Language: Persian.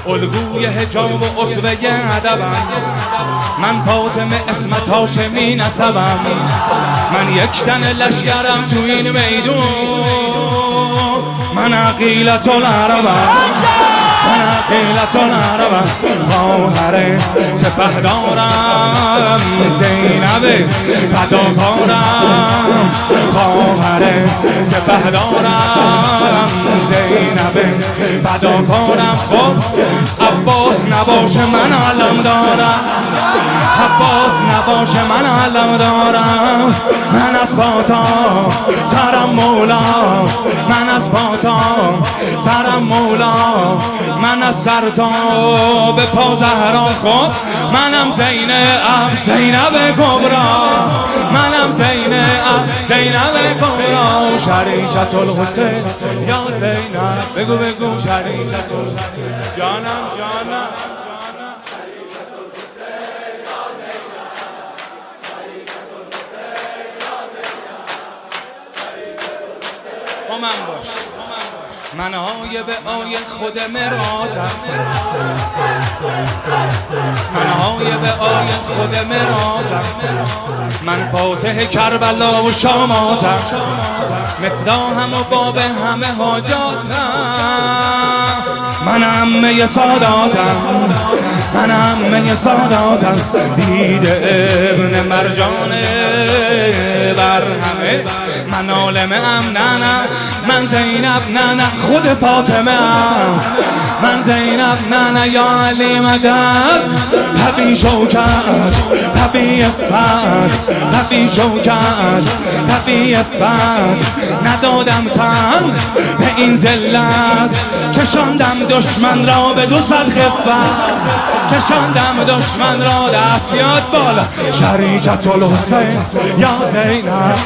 الگوی حجاب و اسوه ادبم، من فاطمه اسمت هاشمی نسبم، من یک تن لشکرم تو این میدون، من عقیلة العربم، من عقیلة العربم، خواهر سپهدارم زینب فداکارم، خواهر سپهدارم زینب فداکارم. خب عباس نباشه من علم دارم، عباس نباشه من علم دارم، من از پاتا سرم مولا، من از پاتا سرم مولا، من از سر تا به پا زهرا. خب منم زینب کبرا، منم زینب کبرا، شریکة الحسین یا زینب. بگو بگو شریکة الحسین جانم جانم، با من باش. من آیه به آیه خود مراجم، من آیه به آیه خود مراجم، من فاتح کربلا و شاماتم، مفتاحم و باب همه حاجاتم، من عمه ساداتم، من عمه ساداتم، دید ابن مرجانه بر همه، من عالمم نه نه، من زینب نه نه، خود فاطمه ام، من زینب نه نه، یا علی مدد، تبی شوکت تبی افت، تبی شوکت تبی افت، ندادم تن به این ذلت، کشاندم دشمن را به 200 خفت، کشاندم دشمن را دست یاد بالا، شریکة الحسین یا زینب.